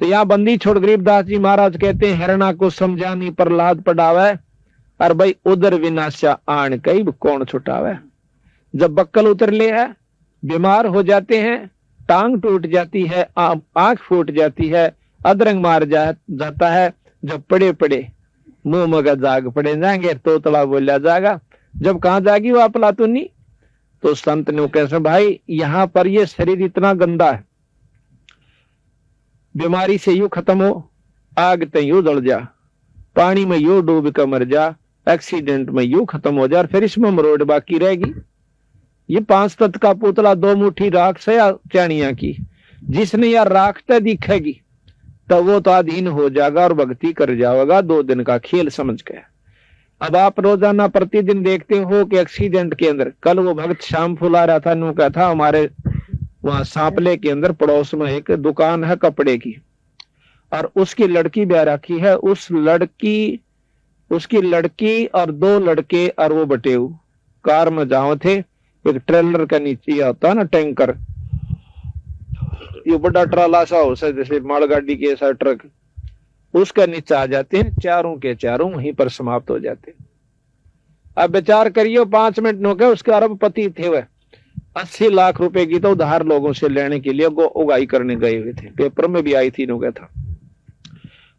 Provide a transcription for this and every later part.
तो यहाँ बंदी छोड़ गरीबदास जी महाराज कहते हैं हिरणा को समझानी प्रहलाद पढ़ावे, और भाई उधर विनाशा आन कई कौन छुटावे। जब बक्कल उतर ले है, बीमार हो जाते हैं, टांग टूट जाती है, आंख फूट जाती है, अधरंग मार जाता है, जब पड़े पड़े मुंह मगा जाग पड़े जाएंगे, तोतला बोला जाएगा। जब कहां जागी वो अफलातूनी। तो संत ने कैसे भाई यहाँ पर ये शरीर इतना गंदा है, बीमारी से यूं खत्म हो, आग ते यूं जल जा, पानी में यूं डूब कर मर जा, एक्सीडेंट में यूं खत्म हो जा, फिर इसमें मरोड़ बाकी रहेगी। ये 5 तत्व का पुतला 2 मुट्ठी राख से या चाणिया की, जिसने यार राखते दिखेगी तो वो तो अधीन हो जाएगा और भक्ति कर जाएगा, 2 दिन का खेल समझ के। अब आप रोजाना प्रतिदिन देखते हो कि एक्सीडेंट के अंदर, कल वो भक्त शाम फुला रहा था, नु का था हमारे वहां सांपले के अंदर पड़ोस में एक दुकान है कपड़े की, और उसकी लड़की ब्याह रखी है, उसकी लड़की और 2 लड़के और वो बटेऊ कार में जाओ थे, एक ट्रेलर का नीचे होता है ना टैंकर, ये बड़ा ट्राला सा हो सा जैसे मालगाड़ी के ऐसा ट्रक, उसका नीचे आ जाते हैं, चारों के चारों वहीं पर समाप्त हो जाते हैं। अब विचार करियो 5 मिनट नो के उसके अरबपति थे वह, 80 लाख रुपए की तो उधार लोगों से लेने के लिए उगाई करने गए हुए थे, पेपर में भी आई थी नो का था।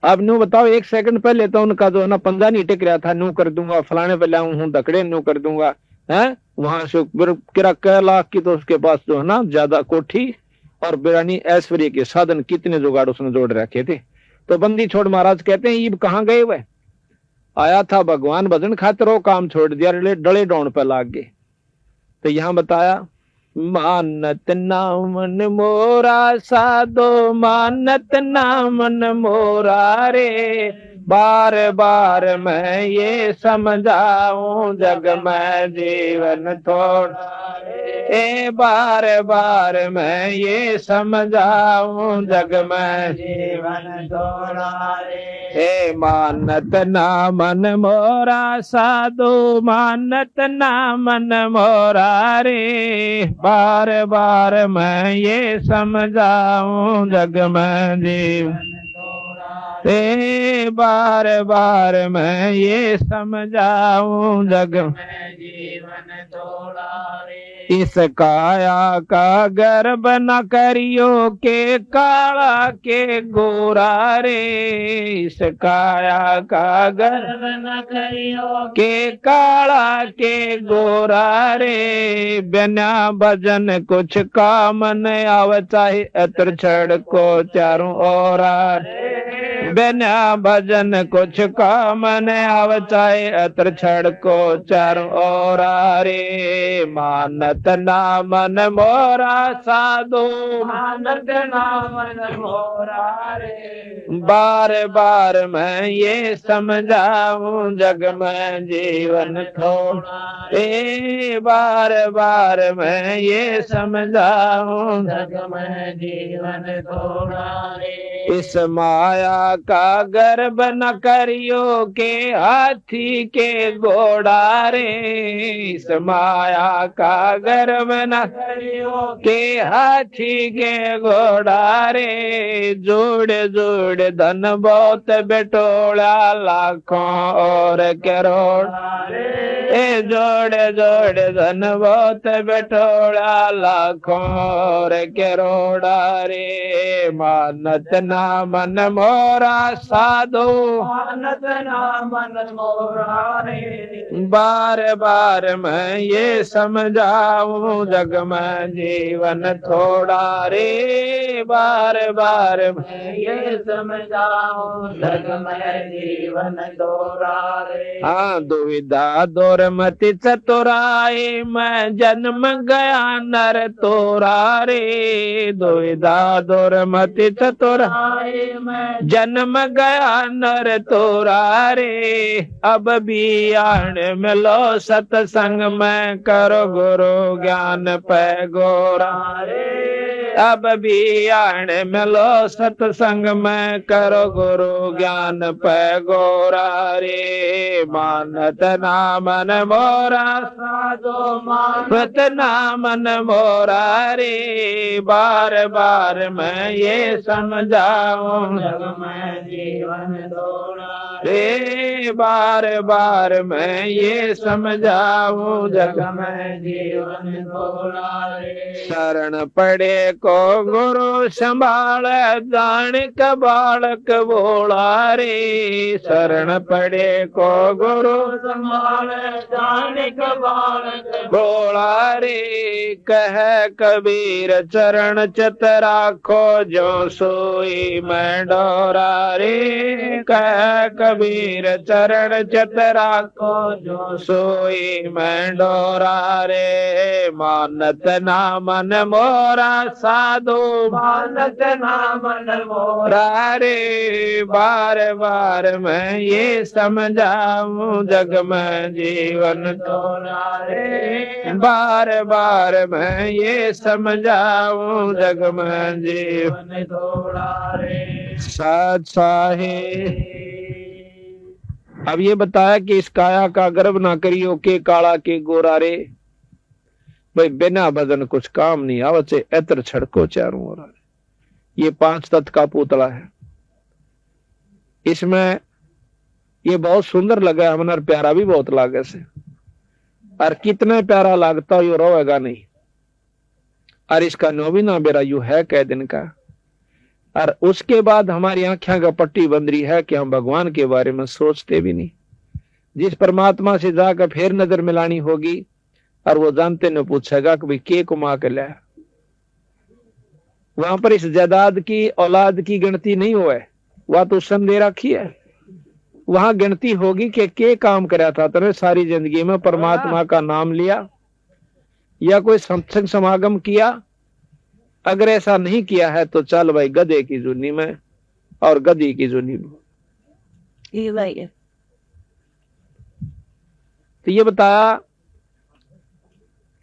अब नो बताओ 1 सेकंड पहले तो उनका जो है ना पंजा नहीं टिक रहा था, नो कर दूंगा फलाने पे लाऊं हूं धकड़े नो कर दूंगा है, वहां से किरा कै लाख की तो उसके पास जो है ना ज्यादा कोठी और बिरानी ऐश्वर्य के साधन कितने जुगाड़ उसने जोड़ रखे थे। तो बंदी छोड़ महाराज कहते हैं ये कहाँ गए हुए, आया था भगवान भजन खातिर, वो काम छोड़ दिया, डले डोन पे लाग गए। तो यहां बताया मानत नामन मोरा साधो, मानत नामन मोरा रे, बार बार मैं ये समझाऊं जग में जीवन थोड़ा रे, बार बार मैं ये समझाऊं जग में जीवन थोड़ा रे, मानत नामन मोरा साधो, मानत नामन मोरा रे, बार बार मैं ये समझाऊं जग में जीवन रे, बार बार मैं ये समझाऊं जग में जीवन थोड़ा रे, इस काया का गर्भ न करियो के काला के गोरा रे, इस काया का गर्भ न करियो के काला के गोरा रे, बिना भजन कुछ काम न आव चाहे अत्र छड़ को चारों ओर रे, बिना भजन कुछ काम न आव चाहे अत्र छड़ को चारों ओर रे, मानत नामन मोरा साधो, मानत नामन मोरा रे, बार बार मैं ये समझाऊं जग में जीवन थोड़ा रे, बार बार मैं ये समझाऊं जग में जीवन थोड़ा रे, इस माया का गर्भ न करियो के हाथी के घोड़ा रे, इस माया का गर्भ न करियो के हाथी के घोड़ा रे, जोड़ जोड़ धन बहुत बेटोड़ा लाखों और करोड़ रे, जोड़ जोड़ धन बहुत बेटोड़ा लाखों और करोड़ा रे, मानत नामन मोरा साधो, मानत नामन मोरा रे, बार बार मैं ये समझाऊं जग में जीवन थोड़ा रे, बार बार मैं ये समझाऊं जग में जीवन थोड़ा रे, हाँ दुविधा दौर मति चतुराई, मैं जन्म गया नर तोरा रे, दुविधा दौर मति चतुराई, मैं जन्म गया नर तोरा रे, अब भी आन मिलो सत्संग में करो गुरु ज्ञान पे गोरा रे, अब भी आण मिलो सत्संग में, करो गुरु ज्ञान पे गोरा रे। मानत ना मन मोरा साधो, मानत ना मन मोरा रे। बार बार मैं ये समझाऊं, जग में जीवन थोड़ा रे। बार बार मैं ये समझाऊं, जग में जीवन थोड़ा रे। शरण पड़े को गुरु संभाल, जान का बालक बोला रे। शरण पड़े को गुरु संभाल, जान का बालक बोला रे। कह कबीर चरण चित राखो, जो सोई मैं डोरा रे। कह कबीर चरण चित राखो, जो सोई मैं डोरा रे। मानत ना मन मोरा साधु, मानत ना मन मोरा रे। बार बार मैं ये समझाऊं, जग में जीवन थोड़ा रे। बार बार मैं ये समझाऊं, जग में जीवन थोड़ा रे। सत साहिब। अब ये बताया कि इस काया का गर्व ना करियो, के काला के गोरा रे। भाई बिना बदन कुछ काम नहीं आवत से एतर छड़को चारों ओर। ये 5 तत्व का पुतला है। इसमें ये बहुत सुंदर लगा हमने, प्यारा भी बहुत लागे से। और कितने प्यारा लगता यो रोएगा नहीं। और इसका नौवीना बेरा यू है कै दिन का। और उसके बाद हमारी आंखें का पट्टी बंद रही है कि हम भगवान के बारे में सोचते भी नहीं। जिस परमात्मा से जाकर फिर नजर मिलानी होगी और वो जानते न पूछेगा कि भाई के कुमा के लाया, वहां पर इस जायदाद की औलाद की गिनती नहीं हुआ, वह तो संदेह रखी है। वहां गिनती होगी कि के काम कराया था तेरे सारी जिंदगी में, परमात्मा का नाम लिया या कोई सत्संग समागम किया। अगर ऐसा नहीं किया है तो चल भाई गधे की जुनी में और गधी की जुनी में। तो ये बताया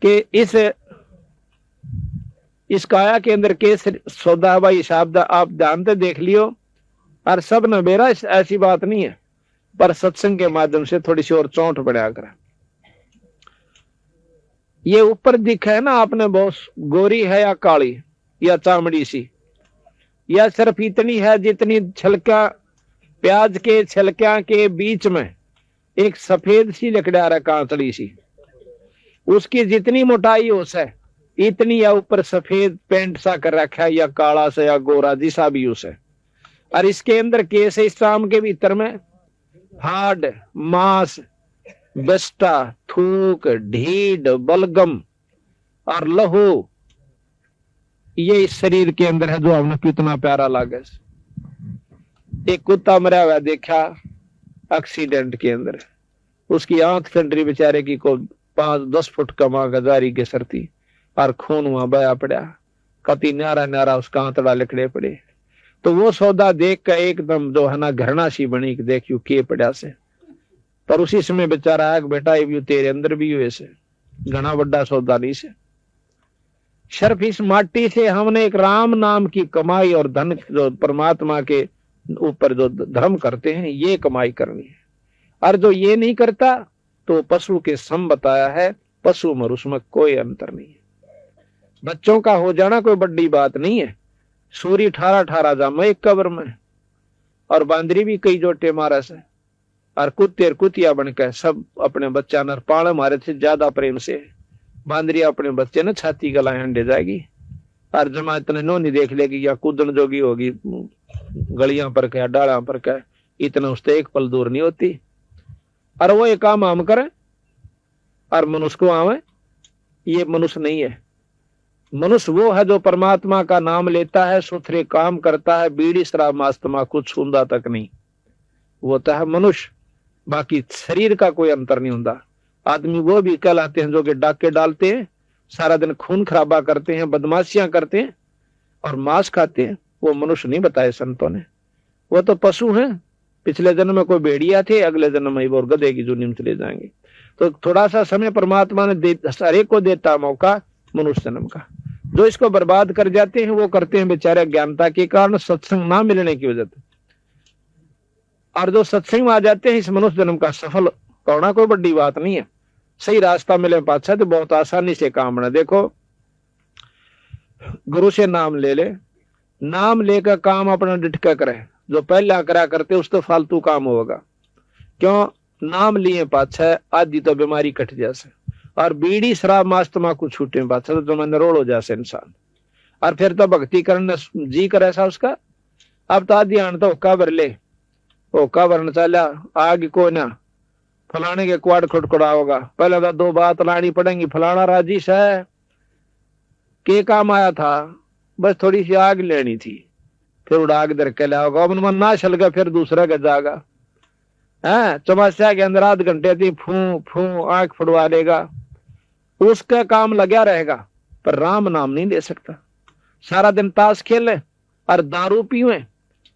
कि इस काया के अंदर के सौदा भाई शब्द आप जानते देख लियो। और सब न बेरा ऐसी बात नहीं है, पर सत्संग के माध्यम से थोड़ी सी और चौंट बढ़ा कर। ये ऊपर दिखा है ना आपने, बहुत गोरी है या काली या चामड़ी सी, या सिर्फ इतनी है जितनी छिलका प्याज के छिलका के बीच में एक सफेद सी लकड़ा रहा कांतड़ी सी, उसकी जितनी मोटाई हो से इतनी, या ऊपर सफेद पेंट सा कर रखा है, या काला से या गोरा जिसा भी उसे। और इसके अंदर केस है, इस शाम के भीतर में हाड मांस बस्ता थूक ढीड बलगम और लहू, ये इस शरीर के अंदर है जो हमने कितना प्यारा लागे। एक कुत्ता मरा हुआ देखा एक्सीडेंट के अंदर, उसकी आंख चंडरी बेचारे की को 5-10 फुट कमा गजारी के सरती और खून वहां बया पड़ा, कति न्यारा न्यारा उसका आंतड़ा लिखड़े पड़े। तो वो सौदा देख कर एकदम जो है ना घृणा सी बनी कि देखियो के पड़ा से। पर उसी समय बेचारा आग बेटा ये तेरे अंदर भी हुए से घना बड़ा सौदा नहीं से। सिर्फ इस माटी से हमने एक राम नाम की कमाई और धन जो परमात्मा के ऊपर जो धर्म करते हैं ये कमाई करनी है। और जो ये नहीं करता तो पशु के सम बताया है, पशु और उसमें कोई अंतर नहीं है। बच्चों का हो जाना कोई बड़ी बात नहीं है। सूरी 18 जामा एक कब्र में, और बांदरी भी कई जोटे मारा से, और कुत्ते कुतिया बनकर सब अपने बच्चा नर पाले मारे थे ज्यादा प्रेम से। बांदरी अपने बच्चे ने छाती गलाए अंडे जाएगी, और जमा इतने नोनी देख लेगी या कूदन जोगी होगी गलियां पर क्या डाला पर क्या, इतना उससे एक पल दूर नहीं होती। और वो एक काम आम करे और मनुष्य को आवे, ये मनुष्य नहीं है। मनुष्य वो है जो परमात्मा का नाम लेता है, सुथरे काम करता है, बीड़ी शराब मास्तमा कुछ छूंदा तक नहीं, वो तो है मनुष्य। बाकी शरीर का कोई अंतर नहीं होता। आदमी वो भी कहलाते हैं जो कि डाके डालते हैं, सारा दिन खून खराबा करते हैं, बदमाशियां करते हैं और मांस खाते हैं, वो मनुष्य नहीं बताए संतों ने। वो तो पशु हैं, पिछले जन्म में कोई भेड़िया थे, अगले जन्म में वो गधे की जुनी में चले जाएंगे। तो थोड़ा सा समय परमात्मा ने हर एक को देता मौका मनुष्य जन्म का। जो इसको बर्बाद कर जाते हैं वो करते हैं बेचारे अज्ञानता के कारण, सत्संग ना मिलने की वजह से। और जो सत्संग में आ जाते हैं इस मनुष्य जन्म का सफल होना कोई बड़ी बात नहीं है। सही रास्ता मिले पाछा तो बहुत आसानी से काम बना। देखो गुरु से नाम ले ले, नाम लेकर काम अपना डिटका करे, जो पहला करा करते उस तो फालतू काम होगा। क्यों? नाम लिए पाछा आदि तो बीमारी कट जासे, और बीड़ी शराब मांस तम्बाकू छूटे पाछा तो जो नरोड़ हो जासे इंसान। और फिर तो भक्ति करने जी कर ऐसा उसका। अब तो आदि आन तो होका भर ले, होका भरना चाला आगे को ना फलाने के क्वाड खुटखुड़ा होगा। पहले तो दो बात लानी पड़ेंगी, फलाना राजीश है के काम आया था, बस थोड़ी सी आग लेनी थी, फिर उड़ा आग दर के लाओगा। अब मन ना चल गया फिर दूसरा का जागा है, चौमास्या के अंदर आध घंटे थी फू फू आंख फुड़वा लेगा, उसका काम लगा रहेगा पर राम नाम नहीं ले सकता। सारा दिन ताश खेले और दारू पीवे,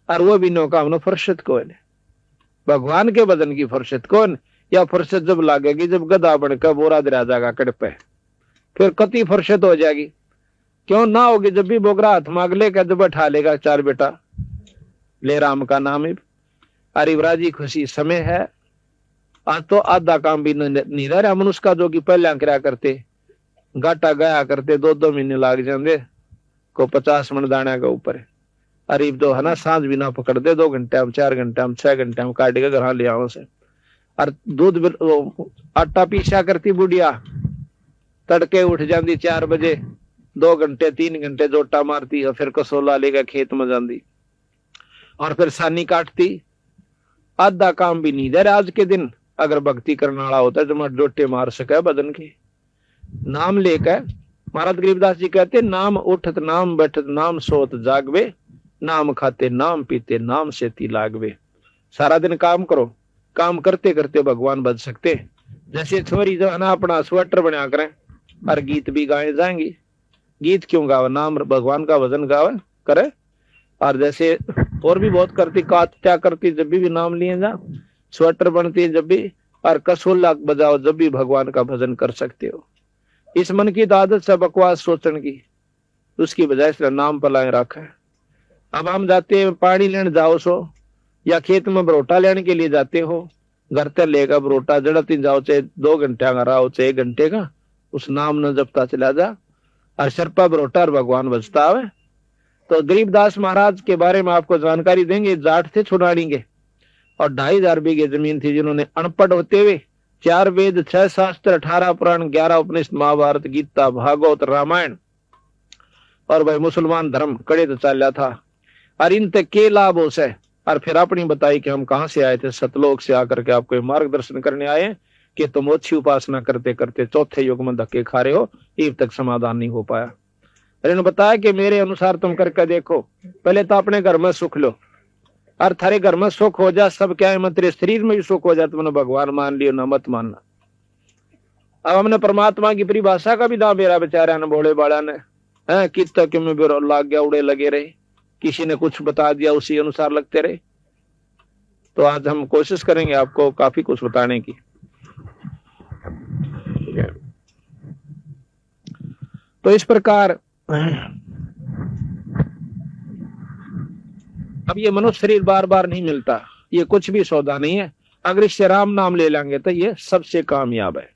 और वो भी नो काम नो फुर्सत कौन है? भगवान के बदन की फुर्सत कौन? या फुर्सत जब लागेगी जब गधा बनकर बोरा दरा जाएगा कड़ पे, फिर कति फुर्सत हो जाएगी। क्यों ना होगी? जब भी बोगरा हाथ मांग लेगा जब बैठा लेगा चार बेटा ले राम का नाम है। अरे राजी खुशी समय है। आज तो आधा काम भी नहीं रह रहा मनुष्य का, जो कि पहले करा करते गाटा गया करते 2-2 महीने लाग जाते को 50 मन दाने के ऊपर। अरे तो है ना सांझ भी ना पकड़ दे 2 घंटे हम 4 घंटे हम 6 घंटे हम काट के घर ले आओ से। और दूध आटा पीसा करती बुढ़िया, तड़के उठ जाती 4 बजे 2 घंटे 3 घंटे जोटा मारती और फिर कसोला लेकर खेत में जाती और फिर सानी काटती। आधा काम भी नहीं दे आज के दिन। अगर भक्ति करने वाला होता है तो मत जोटे मार सके बदन के। नाम लेकर महाराज गरीबदास जी कहते नाम उठत नाम बैठत नाम सोत जागवे, नाम खाते नाम पीते नाम से ती लागवे। सारा दिन काम करो, काम करते करते भगवान बच सकते। जैसे छोरी जो है ना अपना स्वेटर बना करें और गीत भी गाए जाएंगी। गीत क्यों गावे? नाम भगवान का भजन गावे करे। और जैसे और भी बहुत करती, क्या करती जब भी नाम लिए जा, स्वेटर बनती जब भी, और कसोला बजाओ जब भी भगवान का भजन कर सकते हो। इस मन की आदत से बकवास सोचने की, उसकी बजाय से नाम पलाए रखा है। अब हम जाते हैं पानी लेने जाओ सो, या खेत में बरोटा लेने के लिए जाते हो, घर तक लेगा बरोटा जड़ती जाओ, चाहे 2 घंटे का रहा हो चाहे 1 घंटे का, उस नाम न जपता चला जा और शरपा बरोटा और भगवान बचता है। तो गरीबदास महाराज के बारे में आपको जानकारी देंगे। जाट थे छुड़ानी के और 2500 बीघे जमीन थी, जिन्होंने अनपढ़ होते हुए 4 वेद 6 शास्त्र 18 पुराण 11 उपनिषद महाभारत गीता भागवत रामायण और भाई मुसलमान धर्म कड़े तो चला था। और इन तक के लाभ हो से, और फिर अपनी बताई कि हम कहां से आए थे। सतलोक से आकर के आपको मार्गदर्शन करने आए कि तुम अच्छी उपासना करते करते चौथे युग में धक्के खा रहे हो, अब तक समाधान नहीं हो पाया। इन्होंने बताया कि मेरे अनुसार तुम करके देखो, पहले तो अपने घर में सुख लो, और थारे घर में सुख हो जा सब क्या है, मत तेरे शरीर में भी सुख हो जाए। तुमने भगवान मान लियो ना मत मानना। अब हमने परमात्मा की परिभाषा का भी दाम मेरा बेचारा ने भोले बाड़ा ने कित तक में भी लाग गया, उड़े लगे रहे, किसी ने कुछ बता दिया उसी अनुसार लगते रहे। तो आज हम कोशिश करेंगे आपको काफी कुछ बताने की। तो इस प्रकार अब ये मनुष्य शरीर बार बार नहीं मिलता, ये कुछ भी सौदा नहीं है। अगर इससे राम नाम ले लेंगे तो ये सबसे कामयाब है।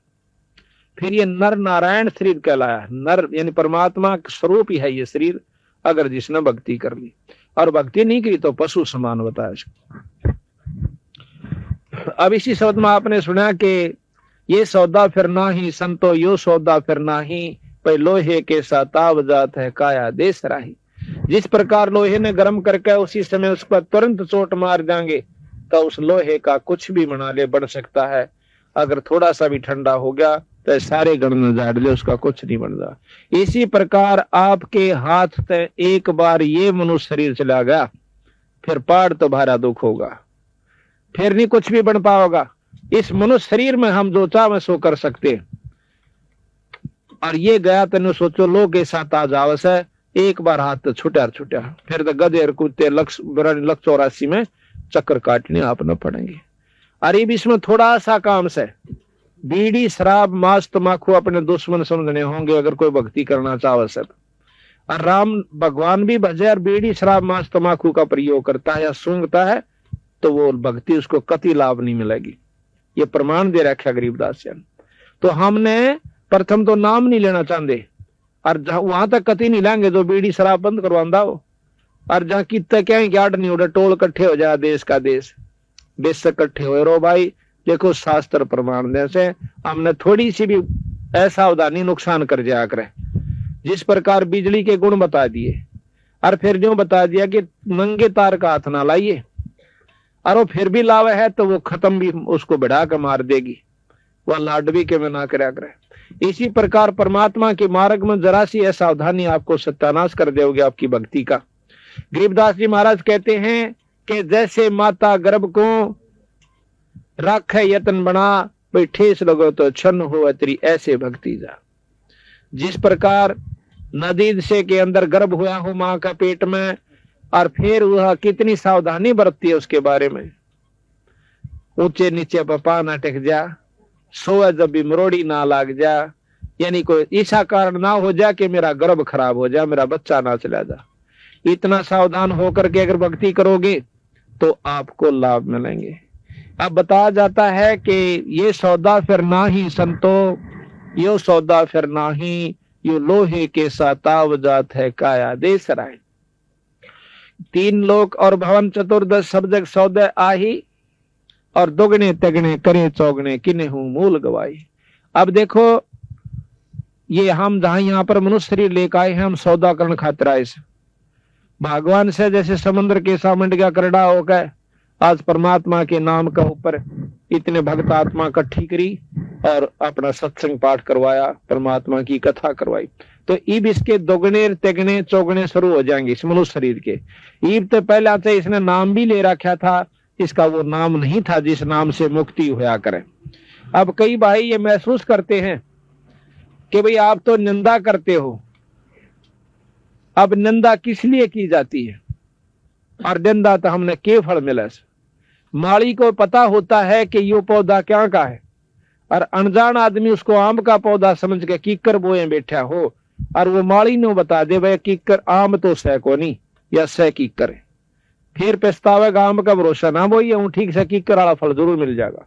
फिर ये नर नारायण शरीर कहलाया। नर यानी परमात्मा का स्वरूप ही है ये शरीर, अगर जिसने भक्ति कर ली। और भक्ति नहीं की तो पशु समान बताया इसको। अब इसी शब्द में आपने सुना कि ये सौदा फिर नाही संतो यो सौदा फिर नाही, पे लोहे के साताव जात है काया देश राही। जिस प्रकार लोहे ने गर्म करके उसी समय उस पर तुरंत चोट मार जाएंगे तो उस लोहे का कुछ भी बना ले बढ़ सकता है। अगर थोड़ा सा भी ठंडा हो गया तो सारे गण में झाड़ ले, उसका कुछ नहीं बन रहा। इसी प्रकार आपके हाथ से एक बार ये मनुष्य शरीर चला गया, फिर पाड़ तो भारा दुख होगा, फिर नहीं कुछ भी बन पाओगा। इस मनुष्य शरीर में हम जो चाहे सो कर सकते। और ये गया तेन सोचो लोग के साथ आ जावस है, एक बार हाथ तो छुटा छुटा, फिर तो गधे कुत्ते लक्ष्य 84 में चक्कर काटने आप न पड़ेंगे। अरे इसमें थोड़ा सा काम से बीड़ी शराब मांस तम्बाकू अपने दुश्मन समझने होंगे अगर कोई भक्ति करना चाहे से। और राम भगवान भी भजे और बीड़ी शराब मांस तमाकू का प्रयोग करता है या सूंघता है तो वो भक्ति उसको कति लाभ नहीं मिलेगी। ये प्रमाण दे रखा गरीबदास जी। तो हमने प्रथम तो नाम नहीं लेना चाहते और वहां तक कति नहीं लेंगे जो बीड़ी शराब बंद करवांदा हो। और जहां कितना क्या गार्ड नहीं उड़े टोल इकट्ठे हो जाए देश का देश इकट्ठे हो रो भाई। देखो शास्त्र प्रमाण दे से हमने थोड़ी सी भी असावधानी नुकसान कर जाया करे। जिस प्रकार बिजली के गुण बता दिए और फिर जो बता दिया कि नंगे तार का हाथ ना लाइए और वो फिर भी लावे है तो वो खत्म भी उसको बढ़ा कर मार देगी, वह लाडवी के में ना करा करे। इसी प्रकार परमात्मा के मार्ग में जरा सी असावधानी आपको सत्यानाश कर देगी आपकी भक्ति का। गरीबदास जी महाराज कहते हैं कि जैसे माता गर्भ को राखे यतन बना भाई ठेस लगो तो छन्न हो तेरी ऐसे भक्ति जा। जिस प्रकार नदी से के अंदर गर्भ हुआ हो मां का पेट में और फिर वह कितनी सावधानी बरतती है उसके बारे में। ऊंचे नीचे पपा ना टेक जा, सोए जब भी मरोड़ी ना लाग जा, यानी कोई ऐसा कारण ना हो जा कि मेरा गर्भ खराब हो जा, मेरा बच्चा ना चला जा। इतना सावधान होकर के अगर भक्ति करोगे तो आपको लाभ मिलेंगे। अब बताया जाता है कि ये सौदा फिर ना ही संतो, यो सौदा फिर ना ही, यो लोहे के साताव जात है काया देश राय। तीन लोक और भवन चतुर्दश सब जग सौदे आही और दोगने तगने करे चौगने किन्हे हूं मूल गवाई। अब देखो ये हम जहां यहाँ पर मनुष्य शरीर लेकर आए हैं हम सौदा करण खातिर आए से भगवान से जैसे समुद्र के सामंड का करड़ा हो गए। आज परमात्मा के नाम का ऊपर इतने भक्त आत्मा इकट्ठी करी और अपना सत्संग पाठ करवाया, परमात्मा की कथा करवाई। तो ईब इसके दोगने तेगने चौगने शुरू हो जाएंगे इस मनुष्य शरीर के। ईब तो पहले आते इसने नाम भी ले रखा था, इसका वो नाम नहीं था जिस नाम से मुक्ति होया करे। अब कई भाई ये महसूस करते हैं कि भाई आप तो निंदा करते हो। अब निंदा किस लिए की जाती है और निंदा तो हमने के फल मिला। माली को पता होता है कि ये पौधा क्या का है और अनजान आदमी उसको आम का पौधा समझ के कीकर बोए बैठा हो और वो माली ने बता दे भाई कीकर आम तो सह को नहीं या सह कीकर है, फिर पछतावेगा आम का भरोसा ना बोइए हूं ठीक से कीकर वाला फल जरूर मिल जाएगा।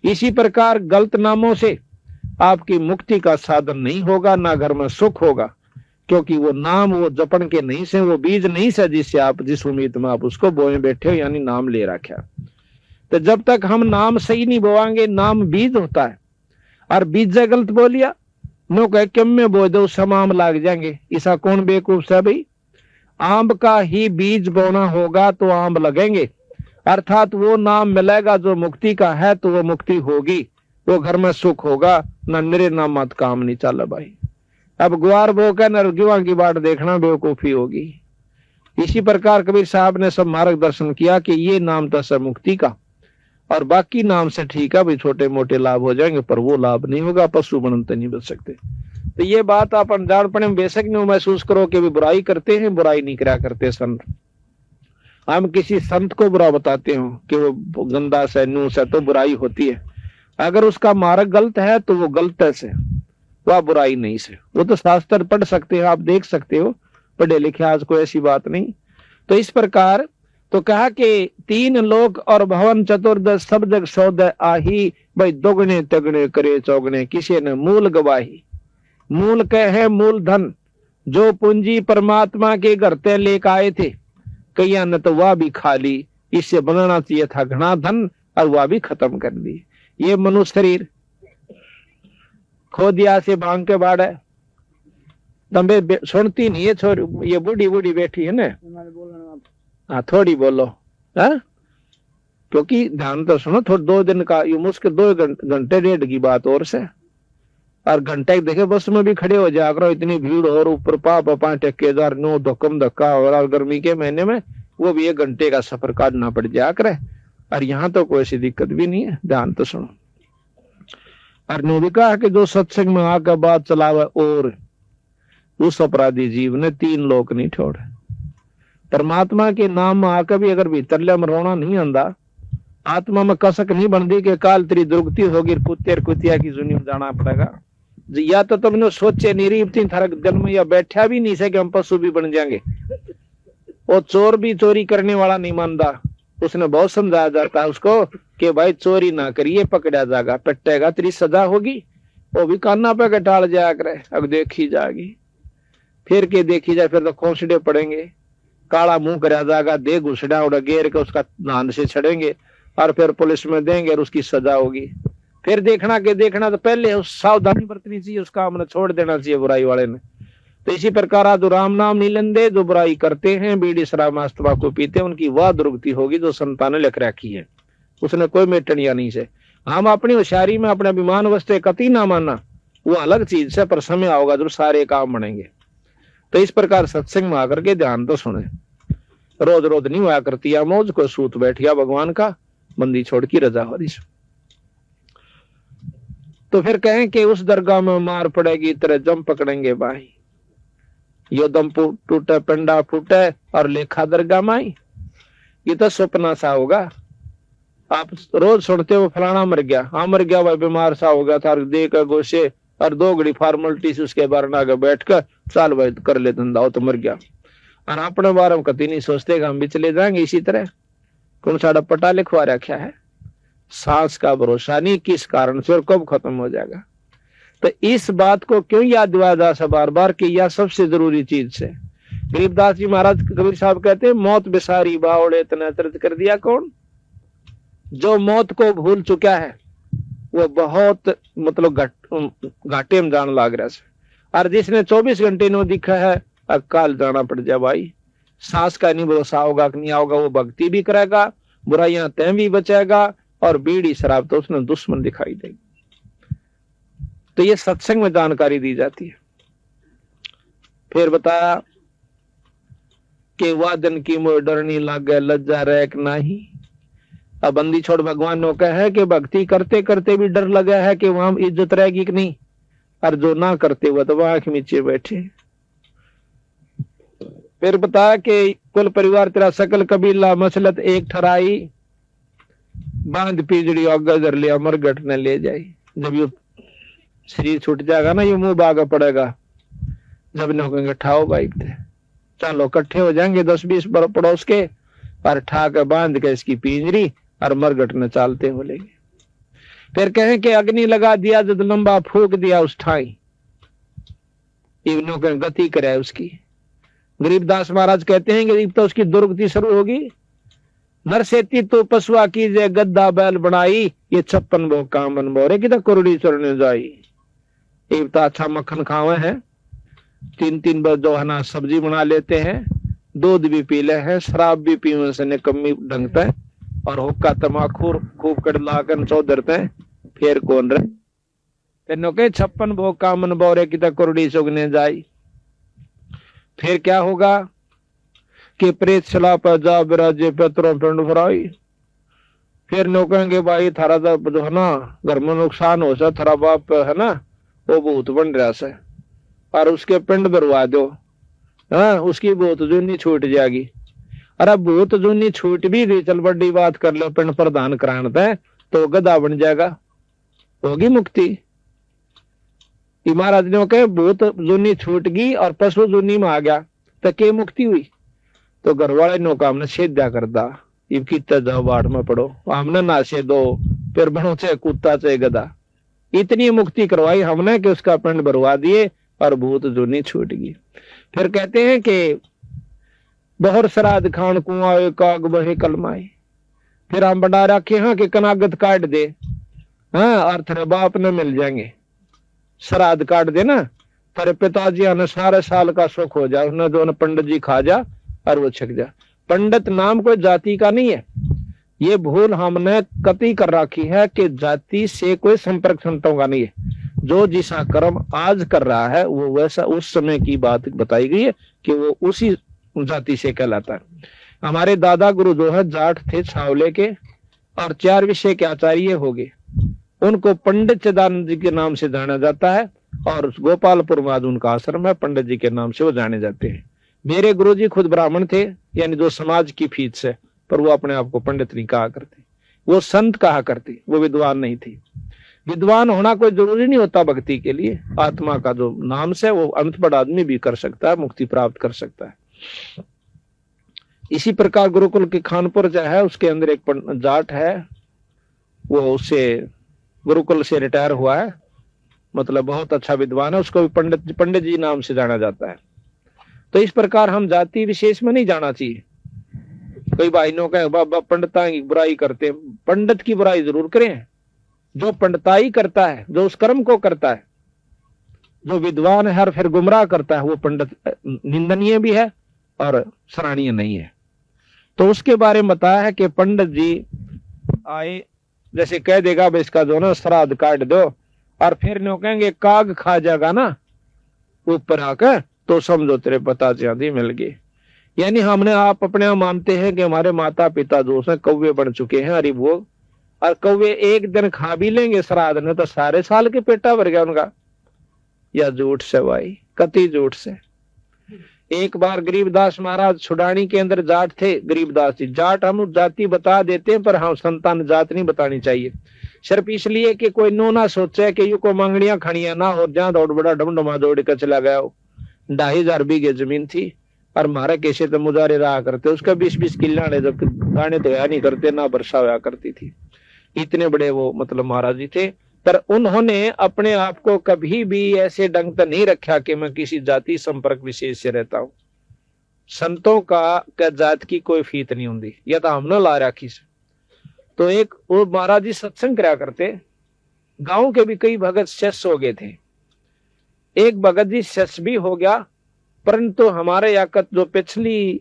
इसी प्रकार गलत नामों से आपकी मुक्ति का साधन नहीं होगा, ना घर में सुख होगा, क्योंकि वो नाम वो जपन के नहीं से, वो बीज नहीं से जिससे आप जिस उम्मीद में आप उसको बोए बैठे हो यानी नाम ले रखा। तो जब तक हम नाम सही नहीं बोवाएंगे, नाम बीज होता है और बीज गलत बोलिया नो कह कम में बो दो समाम लाग जाएंगे। ऐसा कौन बेवकूफ है भाई। आम का ही बीज बोना होगा तो आम लगेंगे, अर्थात वो नाम मिलेगा जो मुक्ति का है तो वो मुक्ति होगी, वो घर में सुख होगा, ना मेरे नाम मत काम नहीं चला भाई। अब ग्वार बो कर नरजुआ की बाट देखना बेवकूफी होगी। इसी प्रकार कबीर साहब ने सब मार्गदर्शन किया कि ये नाम तो सब मुक्ति का और बाकी नाम से ठीक है भाई छोटे मोटे लाभ हो जाएंगे पर वो लाभ नहीं होगा, पशु बनंत नहीं बच सकते। तो ये बात आप अनजानपने में बेशक नहीं महसूस करो कि भी बुराई करते हैं, बुराई नहीं करा करते संत। हम किसी संत को बुरा बताते हो कि वो गंदा से नू से तो बुराई होती है। अगर उसका मार्ग गलत है तो वो गलत से, वह बुराई नहीं से। वो तो शास्त्र पढ़ सकते हो, आप देख सकते हो, पढ़े लिखे आज कोई ऐसी बात नहीं। तो इस प्रकार तो कहा कि तीन लोक और भवन चतुर्दश सब जग सौदे आही, भाई दोगने तगने करे चौगने किसी ने मूल गवाही। मूल कहे मूल धन, जो पूंजी परमात्मा के घर ते लेकर आए थे कईया ने तो वह भी खा ली, इससे बनाना चाहिए था घना धन और वह भी खत्म कर दी। ये मनुष्य शरीर खो दिया से भांग के बाड़ है, तंबे सुनती नहीं है छोरी, ये बूढ़ी बूढ़ी बैठी है ना। हाँ थोड़ी बोलो है, क्योंकि ध्यान तो सुनो थोड़ा 2 दिन का ये मुश्किल 2 घंटे 1.5 की बात और से, और घंटे देखे बस में भी खड़े हो जाया करो, इतनी भीड़ और ऊपर पा ठेकेदार नो धक्कम धक्का और गर्मी के महीने में वो भी 1 घंटे का सफर काटना पड़ जाया करे। और यहाँ तो कोई ऐसी दिक्कत भी नहीं है, ध्यान तो सुनो। और ने भी कहा कि जो सत्संग में आकर बात चलावे और उस अपराधी जीव ने 3 लोक नहीं छोड़े। परमात्मा के नाम में आकर भी अगर भीतरले में रोना नहीं आंदा, आत्मा में कसक नहीं बनती कि काल तेरी दुर्गति होगी कुत्ते कुतिया की जुनी में जाना पड़ेगा, या तो तुमने सोचे नहीं रही इतनी थारा जन्म या बैठा भी नहीं से कि हम पशु भी बन जाएंगे। वो चोर भी चोरी करने वाला नहीं मानता, उसने बहुत समझाया जाता है उसको कि भाई चोरी ना करिए, पकड़ा जाएगा, पिटेगा, तेरी सजा होगी। वो भी काना पे के टाल जाया करे, अब देखी जाएगी, फिर के देखी जाए, फिर तो खोसड़े पड़ेंगे, काला मुंह करा जाएगा, दे घुसड़ा उड़ा गेर के उसका धान से छड़ेंगे और फिर पुलिस में देंगे और उसकी सजा होगी। फिर देखना के देखना तो पहले उस सावधानी बरतनी चाहिए, उस काम ने छोड़ देना चाहिए बुराई वाले ने। तो इसी प्रकार आदो राम नाम नहीं लेंदे, जो बुराई करते हैं, बीड़ी शराब मांस तंबाकू पीते हैं, उनकी वह दुर्गति होगी जो संतान ने लिख रखी है, उसने कोई मेटनिया नहीं से। हम अपनी होशियारी में अपने अभिमान वस्ते कति ना मानना, वो अलग चीज से, पर समय आओगा जब सारे काम बनेंगे। तो इस प्रकार सत्संग में आकर के ध्यान तो सुने, रोज रोज नहीं हुआ करती या मौज को सूत बैठिया भगवान का, बंदी छोड़ की रजा हो रही। तो फिर कहें कि उस दरगाह में मार पड़ेगी, तरह जम पकड़ेंगे भाई, यो दम टूटे पिंडा फूटे और लेखा दरगाह माई। ये तो सपना सा होगा, आप रोज सुनते हो फलाना मर गया, हाँ मर गया भाई, बीमार सा हो गया था, दे कर गोशे और 2 घड़ी फॉर्मेलिटी से उसके बारे में आगे बैठ कर चाल भाई कर ले धंधा, तो मर गया। और अपने बारे में कभी नहीं सोचते कि हम भी चले जाएंगे इसी तरह। कौन सा पटा लिखवा रखा है, सांस का भरोसा नहीं किस कारण से और कब खत्म हो जाएगा। तो इस बात को क्यों याद दिलाया जा सा बार बार कि यह सबसे जरूरी चीज से। गरीबदास जी महाराज कबीर साहब कहते हैं, मौत बेसारी बावड़े इतना दर्द कर दिया कौन। जो मौत को भूल चुका है वो बहुत मतलब घाटे में जान लाग रहा है। और जिसने 24 घंटे नो दिखा है अकाल जाना पड़ जाए भाई, सांस का नहीं भरोसा होगा कि नहीं आओगा, वो भक्ति भी करेगा, बुराइयां तय भी बचाएगा, और बीड़ी शराब तो उसने दुश्मन दिखाई देगी। तो ये सत्संग में जानकारी दी जाती है। फिर बताया कि वादन की मोह डरनी लागे लज्जा रैक नाही। अब बंदी छोड़ भगवान ने कहा है कि भक्ति करते करते भी डर लगा है कि वहां इज्जत रहेगी कि नहीं, और जो ना करते वो तो आंख नीचे बैठे। फिर बताया कि कुल परिवार तेरा सकल कबीला मसलत एक ठराई, बांध पीजड़ी आगे धर लिया मरगट न ले जाई। जब ये शरीर छूट जाएगा ना, ये मुंह बागा पड़ेगा, जब न कहेंगे ठाओ भाई चलो इकट्ठे हो जाएंगे 10-20 पड़ोस के, और ठा के बांध के इसकी पिंजरी और मरगट न चालते हो लेंगे। फिर कहें कि अग्नि लगा दिया, जब लंबा फूक दिया उस ठाई, इवनों के गति करे उसकी। गरीबदास महाराज कहते हैं कि तो उसकी दुर्गति शुरू होगी। नरसेती तो पशुआ की जे गद्दा बैल बनाई, ये 56 भोग काम बन बोरे की तो कुरड़ी चढ़ने जाई। एक तो अच्छा मक्खन खावे हैं, 3-3 बार जो है ना सब्जी बना लेते हैं, दूध भी पी ले हैं, शराब भी पीने से निकम्मी ढंगते हैं, और हुक्का तमाकू खूब कर लाकर चौधरते हैं। फिर कौन रहे तेनो के 56 भोग काम बन बोरे की तो कुरड़ी चुगने जाई। फिर क्या होगा कि प्रेत चला पर जा बिराजे पेत्रों पिंड भराई। फिर नो कहेंगे भाई थारा जो है ना घर में नुकसान हो सा, थारा बाप है ना वो भूत बन रहा से, और उसके पिंड भरवा दो, हाँ उसकी भूत जूनी छूट जाएगी। अरे भूत जूनी छूट भी गई, चल बड़ी बात कर लो, पिंड प्रदान कराना है तो गधा बन जाएगा, होगी मुक्ति। महाराज ने कहे भूत जूनी छूट गई और पशु जूनी में आ गया तो के मुक्ति हुई। तो घर वाले नो काम ने छेद्या कर दा, कितना जाओ बाढ़ में पड़ो, हमने नाशे दो, फिर बनो चाहे कुत्ता चाहे गधा। इतनी मुक्ति करवाई हमने कि उसका पिंड भरवा दिए और भूत जूनी छूट गई। फिर कहते हैं कि बहुर श्राद्ध खान कुआं काग बहे कलमाए। फिर हम बना रखे हैं कि कनागत काट दे, हाँ और तेरे बाप ने मिल जाएंगे, श्राद्ध काट दे ना, तेरे पिताजी ने सारे साल का सुख हो जाए, उसने जो पंडित जी खा जा और वो छक जा। पंडित नाम कोई जाति का नहीं है, ये भूल हमने कति कर रखी है कि जाति से कोई संपर्क संतों का नहीं है। जो जिसा कर्म आज कर रहा है वो वैसा उस समय की बात बताई गई है कि वो उसी जाति से कहलाता है। हमारे दादा गुरु जो है जाट थे छावले के, और 4 विषय के आचार्य हो गए, उनको पंडित चिदानंद जी के नाम से जाना जाता है, और गोपालपुर में आज उनका आश्रम है, पंडित जी के नाम से वो जाने जाते हैं। मेरे गुरुजी खुद ब्राह्मण थे, यानी जो समाज की फीस से, पर वो अपने आप को पंडित नहीं कहा करते, वो संत कहा करते, वो विद्वान नहीं थी। विद्वान होना कोई जरूरी नहीं होता भक्ति के लिए। आत्मा का जो नाम से वो अनपढ़ आदमी भी कर सकता है, मुक्ति प्राप्त कर सकता है। इसी प्रकार गुरुकुल के खानपुर जो है उसके अंदर एक जाट है, वो उससे गुरुकुल से रिटायर हुआ है, मतलब बहुत अच्छा विद्वान है, उसको भी पंडित जी नाम से जाना जाता है। तो इस प्रकार हम जाति विशेष में नहीं जाना चाहिए। कई भाइयों का बाबा पंडिता की बुराई करते हैं, पंडित की बुराई जरूर करें। जो पंडिताई करता है, जो उस कर्म को करता है, जो विद्वान है और फिर गुमराह करता है, वो पंडित निंदनीय भी है और सराहनीय नहीं है। तो उसके बारे में बताया है कि पंडित जी आए, जैसे कह देगा भाई इसका जो ना श्राद्ध काट दो, और फिर नो कहेंगे काग खा जाएगा ना ऊपर आकर, तो समझो तेरे पता चांदी मिल गई। यानी हमने आप अपने आप मानते हैं कि हमारे माता पिता जो है कौवे बन चुके हैं, अरे वो, और कौवे एक दिन खा भी लेंगे श्राद्ध ने तो सारे साल के पेटा भर गया उनका। या झूठ से भाई, कति झूठ से। एक बार गरीबदास महाराज छुड़ानी के अंदर जाट थे, गरीबदास जी जाट हम जाति बता देते हैं, पर हम संतान जात नहीं बतानी चाहिए, सिर्फ इसलिए कि कोई नो ना सोचे कि यू को मांगड़ियां खड़ियां ना हो, जहां दौड़ बड़ा डमडमा दौड़ कर चला गया हो। 2,500 बीघे जमीन थी और मारा कैसे तो मुजारे रहा करते, उसका 20-20 किला ने, जब दाने तो या नहीं करते ना वर्षा हुआ करती थी। इतने बड़े वो मतलब महाराज जी थे, पर उन्होंने अपने आप को कभी भी ऐसे ढंग से नहीं रखा कि मैं किसी जाति संपर्क विशेष से रहता हूं। संतों का जात की कोई फीत नहीं होती, या तो हमने ला रखी से। तो एक वो महाराज जी सत्संग करा करते, गांव के भी कई भगत शिष्य हो गए थे। एक भगत जी शिष्य भी हो गया, परंतु हमारे याकत जो पिछली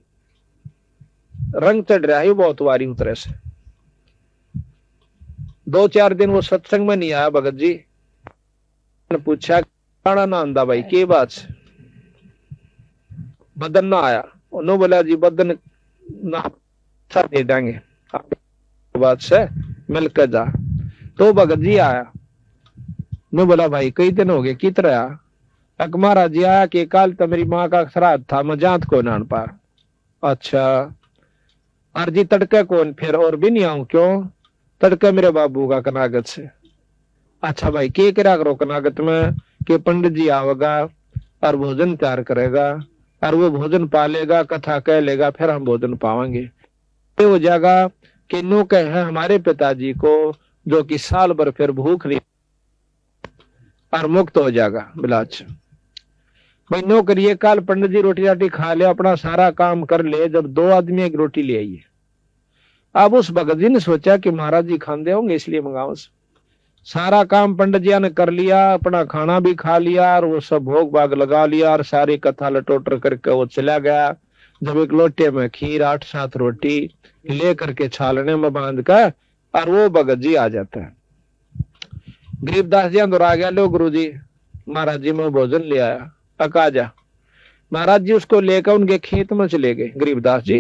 रंग चढ़ रहा है बहुत वारी उतरे से। 2-4 दिन वो सत्संग में नहीं आया भगत जी ने पूछा काना ना आंदा भाई के बात से, बदन ना आया। उन्होंने बोला जी बदन ना दे देंगे बात से मिलकर जा। तो भगत जी आया, मैं बोला भाई कई दिन हो गए कित रहा। अक महाराज जी आया कि कल तो मेरी माँ का श्राद्ध था, मैं जात को नान पा। अच्छा अर्जी तड़के कौन फिर और भी नहीं आऊं क्यों, तड़के मेरे बाबू का कनागत से। अच्छा भाई के करा करो कनागत में कि पंडित जी आवेगा और भोजन तैयार करेगा और वो भोजन पालेगा, कथा कह लेगा, फिर हम भोजन पावांगे। हो जाएगा कि नो कहे हमारे पिताजी को जो कि साल भर फिर भूख नहीं और मुक्त हो जाएगा। बिलाच भाई नो करिए, कल पंडित जी रोटी राटी खा ले, अपना सारा काम कर ले, जब 2 आदमी एक रोटी ले आइए। अब उस भगत जी ने सोचा कि महाराज जी खांदे होंगे इसलिए मंगाओ। सारा काम पंडित जी ने कर लिया, अपना खाना भी खा लिया और वो सब भोग भाग लगा लिया और सारी कथा लटोटर करके वो चला गया। जब एक लोटे में खीर 8-7 रोटी ले करके छालने में बांध कर और वो भगत जी आ जाता है। गरीबदास जी अंदर आ गया, लो गुरु जी महाराज जी मैं भोजन ले आया, अका जा। महाराज जी उसको लेकर उनके खेत में चले गए गरीबदास जी।